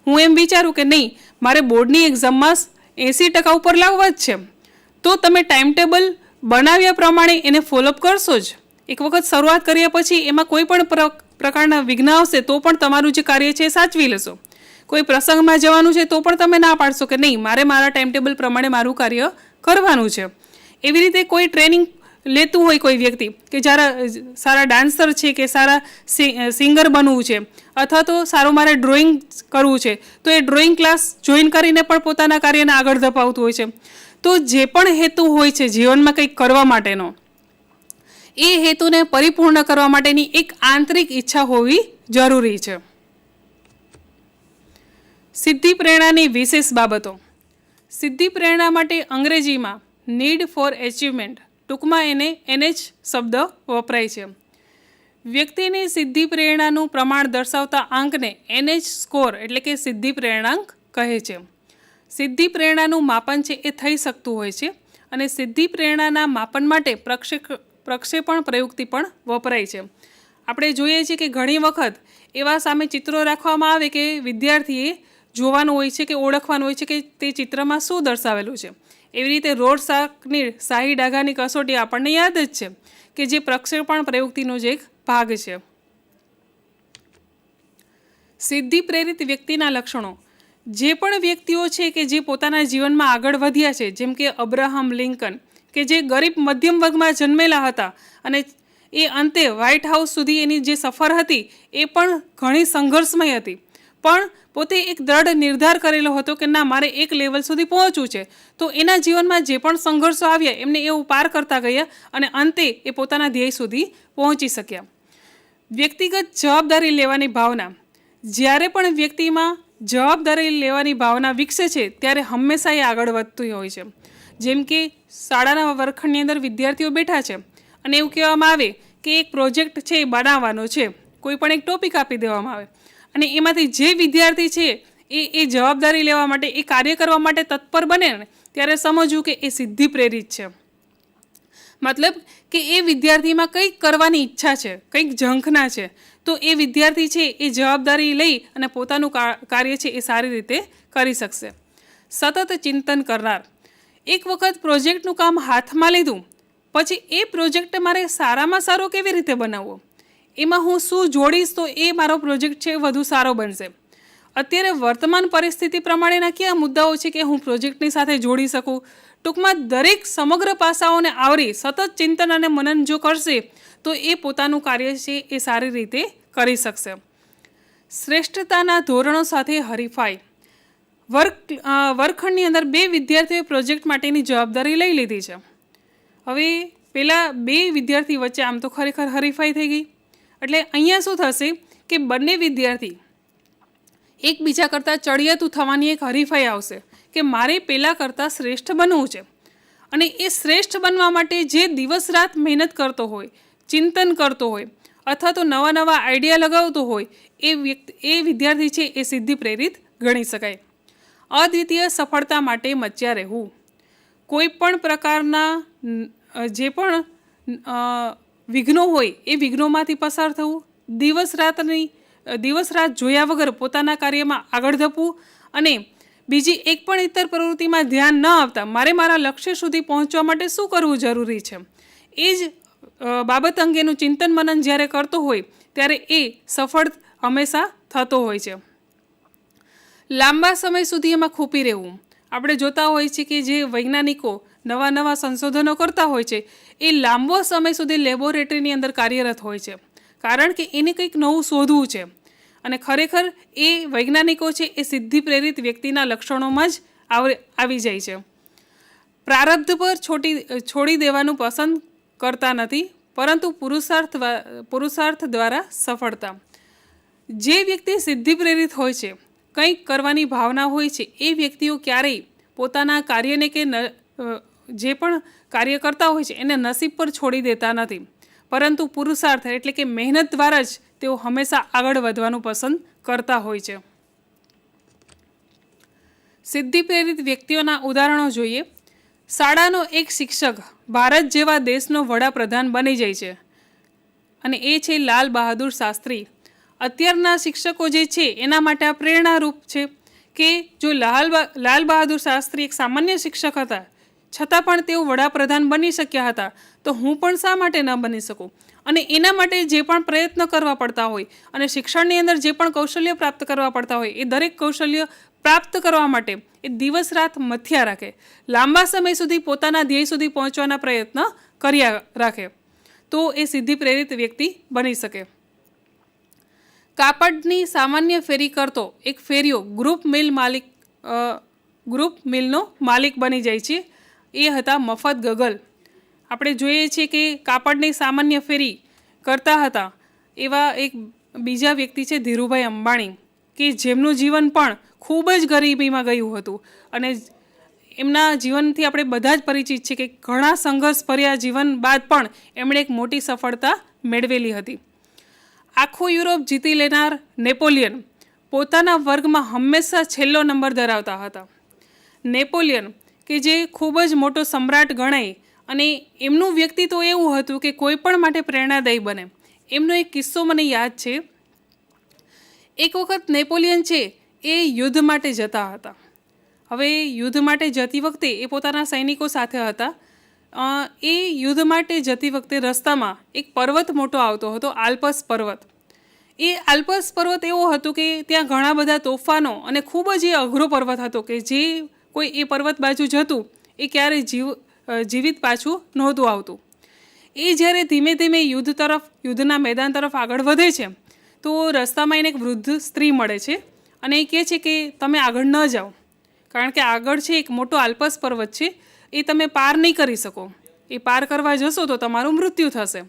હું એમ વિચારું કે નહીં, મારે બોર્ડની એક્ઝામમાં 80% ઉપર લાવવા જ છે, તો તમે ટાઈમ ટેબલ બનાવ્યા પ્રમાણે એને ફોલોઅપ કરશો જ. એક વખત શરૂઆત કર્યા પછી એમાં કોઈ પણ પ્રકારના વિઘ્ન આવશે તો પણ તમારું જે કાર્ય છે એ સાચવી લેશો. કોઈ પ્રસંગમાં જવાનું છે તો પણ તમે ના પાડશો કે નહીં, મારે મારા ટાઈમ ટેબલ પ્રમાણે મારું કાર્ય કરવાનું છે. એવી રીતે કોઈ ટ્રેનિંગ લેતું હોય કોઈ વ્યક્તિ કે જ્યારે સારા ડાન્સર છે કે સારા સિંગર બનવું છે અથવા તો સારું મારે ડ્રોઈંગ કરવું છે, તો એ ડ્રોઈંગ ક્લાસ જોઈન કરીને પણ પોતાના કાર્યને આગળ ધપાવતું હોય છે. તો જે પણ હેતુ હોય છે જીવનમાં કંઈક કરવા માટેનો, એ હેતુને પરિપૂર્ણ કરવા માટેની એક આંતરિક ઈચ્છા હોવી જરૂરી છે. સિદ્ધિ પ્રેરણાની વિશેષ બાબતો. સિદ્ધિ પ્રેરણા માટે અંગ્રેજીમાં નીડ ફોર એચિવમેન્ટ, ટૂંકમાં એને NH શબ્દ વપરાય છે. વ્યક્તિની સિદ્ધિ પ્રેરણાનું પ્રમાણ દર્શાવતા આંકને NH સ્કોર એટલે કે સિદ્ધિ પ્રેરણાંક કહે છે. સિદ્ધિ પ્રેરણાનું માપન છે એ થઈ શકતું હોય છે અને સિદ્ધિ પ્રેરણાના માપન માટે પ્રક્ષેપણ પ્રયુક્તિ પણ વપરાય છે. આપણે જોઈએ છીએ કે ઘણી વખત એવા સામે ચિત્રો રાખવામાં આવે કે વિદ્યાર્થીએ જોવાનું હોય છે કે ઓળખવાનું હોય છે કે તે ચિત્રમાં શું દર્શાવેલું છે. એવી રીતે રોડ શાકની શાહી ડાઘાની કસોટી આપણને યાદ જ છે કે જે પ્રક્ષેપણ પ્રયુક્તિનો જ એક ભાગ છે. સિદ્ધિ પ્રેરિત વ્યક્તિના લક્ષણો. જે પણ વ્યક્તિઓ છે કે જે પોતાના જીવનમાં આગળ વધ્યા છે, જેમ કે અબ્રાહમ લિંકન કે જે ગરીબ મધ્યમ વર્ગમાં જન્મેલા હતા અને એ અંતે વ્હાઇટ હાઉસ સુધી એની જે સફર હતી એ પણ ઘણી સંઘર્ષમય હતી, પણ પોતે એક દ્રઢ નિર્ધાર કરેલો હતો કે ના, મારે એક લેવલ સુધી પહોંચવું છે. તો એના જીવનમાં જે પણ સંઘર્ષો આવ્યા એમને એવું પાર કરતા ગયા અને અંતે એ પોતાના ધ્યેય સુધી પહોંચી શક્યા. વ્યક્તિગત જવાબદારી લેવાની ભાવના. જ્યારે પણ વ્યક્તિમાં જવાબદારી લેવાની ભાવના વિકસે છે ત્યારે હંમેશા એ આગળ વધતું હોય છે. જેમ કે શાળાના વર્ગખંડની અંદર વિદ્યાર્થીઓ બેઠા છે અને એવું કહેવામાં આવે કે એક પ્રોજેક્ટ છે એ બનાવવાનો છે, કોઈ પણ એક ટોપિક આપી દેવામાં આવે અને એમાંથી જે વિદ્યાર્થી છે એ જવાબદારી લેવા માટે, એ કાર્ય કરવા માટે તત્પર બને ને ત્યારે સમજવું કે એ સિદ્ધિ પ્રેરિત છે. મતલબ કે એ વિદ્યાર્થીમાં કંઈક કરવાની ઈચ્છા છે, કંઈક ઝંખના છે, તો એ વિદ્યાર્થી છે એ જવાબદારી લઈ અને પોતાનું કાર્ય છે એ સારી રીતે કરી શકશે. સતત ચિંતન કરનાર. એક વખત પ્રોજેક્ટનું કામ હાથમાં લીધું પછી એ પ્રોજેક્ટ મારે સારામાં સારો કેવી રીતે બનાવવો, એમાં હું શું જોડીશ તો એ મારો પ્રોજેક્ટ છે વધુ સારો બનશે. અત્યારે વર્તમાન પરિસ્થિતિ પ્રમાણેના કયા મુદ્દાઓ છે કે હું પ્રોજેક્ટની સાથે જોડી શકું. ટૂંકમાં દરેક સમગ્ર પાસાઓને આવરી સતત ચિંતન અને મનન જો કરશે તો એ પોતાનું કાર્ય છે એ સારી રીતે કરી શકશે. શ્રેષ્ઠતાના ધોરણો સાથે હરીફાઈ. વર્ગખંડની અંદર 2 વિદ્યાર્થીઓએ પ્રોજેક્ટ માટેની જવાબદારી લઈ લીધી છે. હવે પેલા 2 વિદ્યાર્થી વચ્ચે આમ તો ખરેખર હરીફાઈ થઈ ગઈ. એટલે અહીંયા શું થશે કે બંને વિદ્યાર્થી એકબીજા કરતાં ચડિયાતું થવાની એક હરીફાઈ આવશે કે મારે પેલા કરતાં શ્રેષ્ઠ બનવું છે. અને એ શ્રેષ્ઠ બનવા માટે જે દિવસ રાત મહેનત કરતો હોય, ચિંતન કરતો હોય અથવા તો નવા નવા આઈડિયા લગાવતો હોય એ વિદ્યાર્થી છે એ સિદ્ધિ પ્રેરિત ગણી શકાય. અદ્વિતીય સફળતા માટે મચ્યા રહેવું. કોઈ પણ પ્રકારના જે પણ વિઘ્નો હોય એ વિઘ્નોમાંથી પસાર થવું, દિવસ રાત જોયા વગર પોતાના કાર્યમાં આગળ ધપવું અને બીજી એક પણ ઇતર પ્રવૃત્તિમાં ધ્યાન ન આપતા મારે મારા લક્ષ્ય સુધી પહોંચવા માટે શું કરવું જરૂરી છે એ જ બાબત અંગેનું ચિંતન મનન જ્યારે કરતો હોય ત્યારે એ સફળ હંમેશા થતો હોય છે. લાંબા સમય સુધી એમાં ખૂંપી રહેવું. આપણે જોતા હોય છે કે જે વૈજ્ઞાનિકો નવા નવા સંશોધનો કરતા હોય છે એ લાંબો સમય સુધી લેબોરેટરીની અંદર કાર્યરત હોય છે, કારણ કે એને કંઈક નવું શોધવું છે. અને ખરેખર એ વૈજ્ઞાનિકો છે એ સિદ્ધિ પ્રેરિત વ્યક્તિના લક્ષણોમાં જ આવી જાય છે. પ્રારબ્ધ પર છોડી દેવાનું પસંદ કરતા નથી, પરંતુ પુરુષાર્થ દ્વારા સફળતા. જે વ્યક્તિ સિદ્ધિ પ્રેરિત હોય છે, કંઈક કરવાની ભાવના હોય છે, એ વ્યક્તિઓ ક્યારેય પોતાના કાર્યને કે જે પણ કાર્ય કરતા હોય છે એને નસીબ પર છોડી દેતા નથી, પરંતુ પુરુષાર્થ એટલે કે મહેનત દ્વારા જ તેઓ હંમેશા આગળ વધવાનું પસંદ કરતા હોય છે. સિદ્ધિ પ્રેરિત વ્યક્તિઓના ઉદાહરણો જોઈએ. શાળાનો એક શિક્ષક ભારત જેવા દેશનો વડાપ્રધાન બની જાય છે અને એ છે લાલ બહાદુર શાસ્ત્રી. અત્યારના શિક્ષકો જે છે એના માટે આ પ્રેરણારૂપ છે કે જો લાલ બહાદુર શાસ્ત્રી એક સામાન્ય શિક્ષક હતા છતાં પણ તેઓ વડાપ્રધાન બની શક્યા હતા, તો હું પણ શા માટે ન બની શકું? અને એના માટે જે પણ પ્રયત્ન કરવા પડતા હોય અને શિક્ષણની અંદર જે પણ કૌશલ્ય પ્રાપ્ત કરવા પડતા હોય એ દરેક કૌશલ્ય પ્રાપ્ત કરવા માટે એ દિવસ રાત મથ્યા રાખે, લાંબા સમય સુધી પોતાના ધ્યેય સુધી પહોંચવાના પ્રયત્ન કર્યા રાખે, તો એ સિદ્ધિ પ્રેરિત વ્યક્તિ બની શકે. કાપડની સામાન્ય ફેરી કરતો એક ફેરીઓ ગ્રુપ મિલનો માલિક બની જાય છે. એ હતા મફત ગગલ. આપણે જોઈએ છીએ કે કાપડની સામાન્ય ફેરી કરતા હતા એવા એક બીજા વ્યક્તિ છે ધીરુભાઈ અંબાણી, કે જેમનું જીવન પણ ખૂબ જ ગરીબીમાં ગયું હતું અને એમના જીવનથી આપણે બધા જ પરિચિત છે કે ઘણા સંઘર્ષભર્યા જીવન બાદ પણ એમણે એક મોટી સફળતા મેળવેલી હતી. આખું યુરોપ જીતી લેનાર નેપોલિયન પોતાના વર્ગમાં હંમેશા છેલ્લો નંબર ધરાવતા હતા. નેપોલિયન કે જે ખૂબ જ મોટો સમ્રાટ ગણાય અને એમનું વ્યક્તિત્વ એવું હતું કે કોઈ પણ માટે પ્રેરણાદાયી બને. એમનો એક કિસ્સો મને યાદ છે. એક વખત નેપોલિયન છે એ યુદ્ધ માટે જતા હતા. હવે યુદ્ધ માટે જતી વખતે એ પોતાના સૈનિકો સાથે હતા. એ યુદ્ધ માટે જતી વખતે રસ્તામાં એક પર્વત મોટો આવતો હતો, આલ્પસ પર્વત. એ આલ્પસ પર્વત એવો હતો કે ત્યાં ઘણા બધા તોફાનો અને ખૂબ જ એ અઘરો પર્વત હતો કે જે કોઈ એ પર્વત બાજુ જતું એ ક્યારેય જીવિત પાછું નહોતું આવતું. એ જ્યારે ધીમે ધીમે યુદ્ધના મેદાન તરફ આગળ વધે છે તો રસ્તામાં એને એક વૃદ્ધ સ્ત્રી મળે છે અને એ કહે છે કે તમે આગળ ન જાઓ, કારણ કે આગળ છે એક મોટો આલ્પસ પર્વત છે, એ તમે પાર નહીં કરી શકો. એ પાર કરવા જશો તો તમારું મૃત્યુ થશે.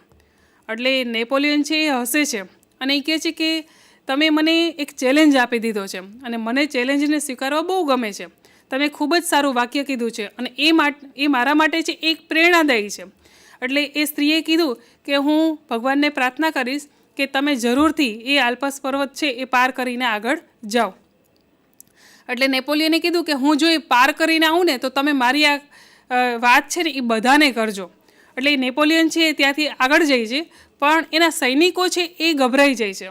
એટલે નેપોલિયન છે એ હસે છે અને એ કહે છે કે તમે મને એક ચેલેન્જ આપી દીધો છે અને મને ચેલેન્જને સ્વીકારવા બહુ ગમે છે. તમે ખૂબ જ સારું વાક્ય કીધું છે અને એ મારા માટે છે એક પ્રેરણાદાયી છે. એટલે એ સ્ત્રીએ કીધું કે હું ભગવાનને પ્રાર્થના કરીશ કે તમે જરૂરથી એ આલ્પસ પર્વત છે એ પાર કરીને આગળ જાઓ. એટલે નેપોલિયને કીધું કે હું જો એ પાર કરીને આવું ને તો તમે મારી આ વાત છે ને એ બધાને કરજો. એટલે નેપોલિયન છે એ ત્યાંથી આગળ જાય છે, પણ એના સૈનિકો છે એ ગભરાઈ જાય છે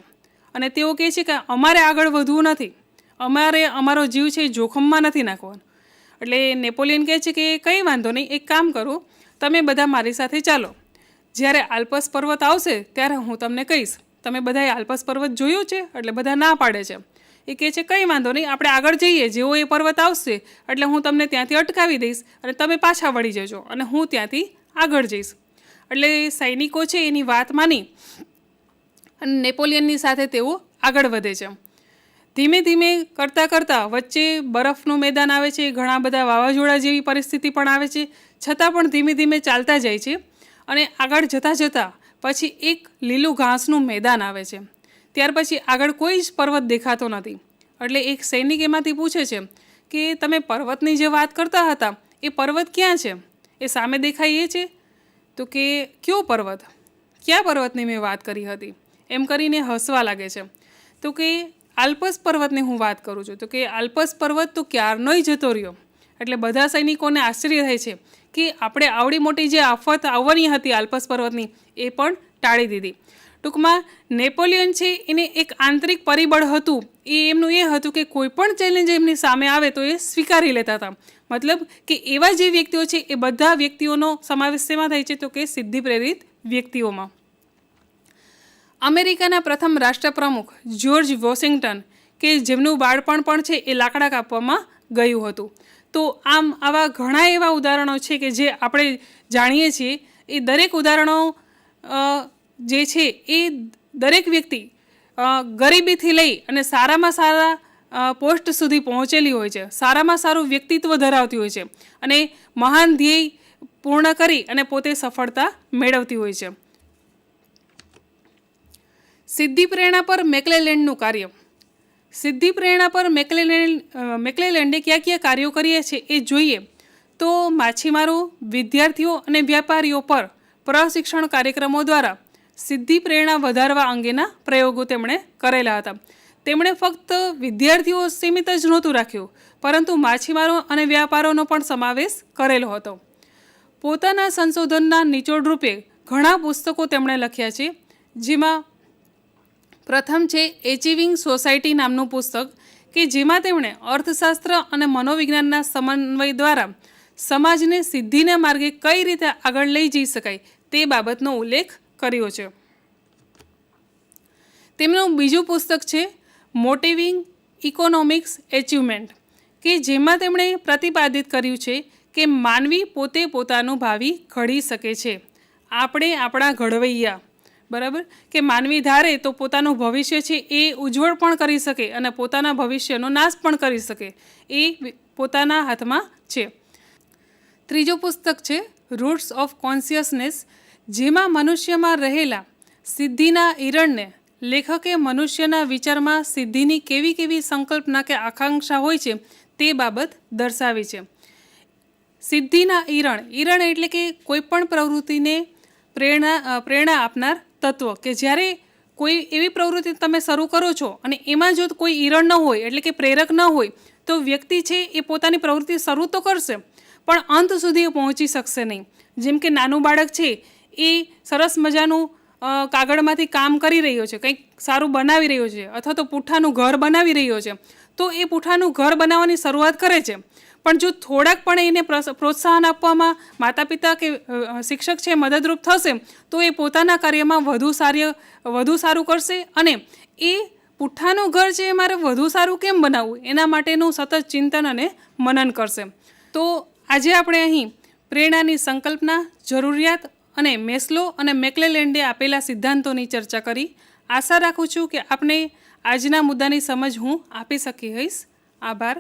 અને તેઓ કહે છે કે અમારે આગળ વધવું નથી, અમારે અમારો જીવ છે એ જોખમમાં નથી નાખવાનો. એટલે નેપોલિયન કહે છે કે કંઈ વાંધો નહીં, એક કામ કરો, તમે બધા મારી સાથે ચાલો. જ્યારે આલ્પસ પર્વત આવશે ત્યારે હું તમને કહીશ. તમે બધાએ આલ્પસ પર્વત જોયો છે? એટલે બધા ના પાડે છે. એ કહે છે કંઈ વાંધો નહીં, આપણે આગળ જઈએ, જેવો એ પર્વત આવશે એટલે હું તમને ત્યાંથી અટકાવી દઈશ અને તમે પાછા વળી જજો અને હું ત્યાંથી આગળ જઈશ. એટલે સૈનિકો છે એની વાત માની અને નેપોલિયનની સાથે તેઓ આગળ વધે છે. ધીમે ધીમે કરતાં વચ્ચે બરફનું મેદાન આવે છે, ઘણા બધા વાવાઝોડા જેવી પરિસ્થિતિ પણ આવે છે, છતાં પણ ધીમે ધીમે ચાલતા જાય છે અને આગળ જતાં પછી એક લીલું ઘાસનું મેદાન આવે છે. ત્યાર પછી આગળ કોઈ જ પર્વત દેખાતો નથી. એટલે એક સૈનિક એમાંથી પૂછે છે કે તમે પર્વતની જે વાત કરતા હતા એ પર્વત ક્યાં છે? એ સામે દેખાય એ છે? તો કે કયો પર્વત? કયા પર્વતની મેં વાત કરી હતી? એમ કરીને હસવા લાગે છે. તો કે આલ્પસ પર્વતની હું વાત કરું છું. તો કે આલ્પસ પર્વત તો ક્યારનોય જતો રહ્યો. એટલે બધા સૈનિકોને આશ્ચર્ય થાય છે કે આપણે આવડી મોટી જે આફત આવવાની હતી આલ્પસ પર્વતની એ પણ ટાળી દીધી. ટૂંકમાં નેપોલિયન છે એને એક આંતરિક પરિબળ હતું, એમનું એ હતું કે કોઈ પણ ચેલેન્જ એમની સામે આવે તો એ સ્વીકારી લેતા હતા. મતલબ કે એવા જે વ્યક્તિઓ છે એ બધા વ્યક્તિઓનો સમાવેશ શેમાં થાય છે? તો કે સિદ્ધિ પ્રેરિત વ્યક્તિઓમાં. અમેરિકાના પ્રથમ રાષ્ટ્રપ્રમુખ જ્યોર્જ વોશિંગ્ટન કે જેમનું બાળપણ પણ છે એ લાકડા કાપવામાં ગયું હતું. તો આમ આવા ઘણા એવા ઉદાહરણો છે કે જે આપણે જાણીએ છીએ. એ દરેક ઉદાહરણો જે છે એ દરેક વ્યક્તિ ગરીબીથી લઈ અને સારામાં સારા પોસ્ટ સુધી પહોંચેલી હોય છે, સારામાં સારું વ્યક્તિત્વ ધરાવતી હોય છે અને મહાન ધ્યેય પૂર્ણ કરી અને પોતે સફળતા મેળવતી હોય છે. સિદ્ધિ પ્રેરણા પર મેકલેલેન્ડનું કાર્ય. સિદ્ધિ પ્રેરણા પર મેકલેલેન્ડે કયા કાર્યો કર્યા છે એ જોઈએ તો માછીમારો, વિદ્યાર્થીઓ અને વ્યાપારીઓ પર પ્રશિક્ષણ કાર્યક્રમો દ્વારા સિદ્ધિ પ્રેરણા વધારવા અંગેના પ્રયોગો તેમણે કરેલા હતા. તેમણે ફક્ત વિદ્યાર્થીઓ સીમિત જ નહોતું રાખ્યું, પરંતુ માછીમારો અને વ્યાપારોનો પણ સમાવેશ કરેલો હતો. પોતાના સંશોધનના નિચોડ રૂપે ઘણા પુસ્તકો તેમણે લખ્યા છે, જેમાં પ્રથમ છે એચિવિંગ સોસાયટી નામનું પુસ્તક, કે જેમાં તેમણે અર્થશાસ્ત્ર અને મનોવિજ્ઞાનના સમન્વય દ્વારા સમાજને સિદ્ધિના માર્ગે કઈ રીતે આગળ લઈ જઈ શકાય તે બાબતનો ઉલ્લેખ કર્યો છે. તેમનું બીજું પુસ્તક છે મોટિવિંગ ઇકોનોમિક્સ એચિવમેન્ટ, કે જેમાં તેમણે પ્રતિપાદિત કર્યું છે કે માનવી પોતે પોતાનું ભાવિ ઘડી શકે છે. આપણે આપણા ઘડવૈયા, બરાબર, કે માનવી ધારે તો પોતાનું ભવિષ્ય છે એ ઉજ્જવળ પણ કરી શકે અને પોતાના ભવિષ્યનો નાશ પણ કરી શકે, એ પોતાના હાથમાં છે. ત્રીજું પુસ્તક છે રૂટ્સ ઓફ કોન્શિયસનેસ, જેમાં મનુષ્યમાં રહેલા સિદ્ધિના ઈરણને લેખકે મનુષ્યના વિચારમાં સિદ્ધિની કેવી કેવી સંકલ્પના કે આકાંક્ષા હોય છે તે બાબત દર્શાવી છે. સિદ્ધિના ઈરણ એટલે કે કોઈ પણ પ્રવૃત્તિને પ્રેરણા આપનાર તત્વ, કે જ્યારે કોઈ એવી પ્રવૃત્તિ તમે શરૂ કરો છો અને એમાં જો કોઈ ઈરણ ન હોય એટલે કે પ્રેરક ન હોય તો વ્યક્તિ છે એ પોતાની પ્રવૃત્તિ શરૂ તો કરશે પણ અંત સુધી પહોંચી શકશે નહીં. જેમ કે નાનું બાળક છે એ સરસ મજાનું કાગળમાંથી કામ કરી રહ્યો છે, કંઈક સારું બનાવી રહ્યો છે, અથવા તો પૂઠાનું ઘર બનાવી રહ્યો છે, તો એ પૂઠાનું ઘર બનાવવાની શરૂઆત કરે છે, પણ જો થોડાક પણ એને પ્રોત્સાહન આપવામાં માતા પિતા કે શિક્ષક છે મદદરૂપ થશે તો એ પોતાના કાર્યમાં વધુ સારું કરશે અને એ પૂઠાનું ઘર છે એ મારે વધુ સારું કેમ બનાવવું એના માટેનું સતત ચિંતન અને મનન કરશે. તો આજે આપણે અહીં પ્રેરણાની સંકલ્પના, જરૂરિયાત અને મેસ્લો અને મેકલેલેન્ડે આપેલા સિદ્ધાંતોની ચર્ચા કરી. આશા રાખું છું કે આપને આજના મુદ્દાની સમજ હું આપી શકી હઈશ. આભાર.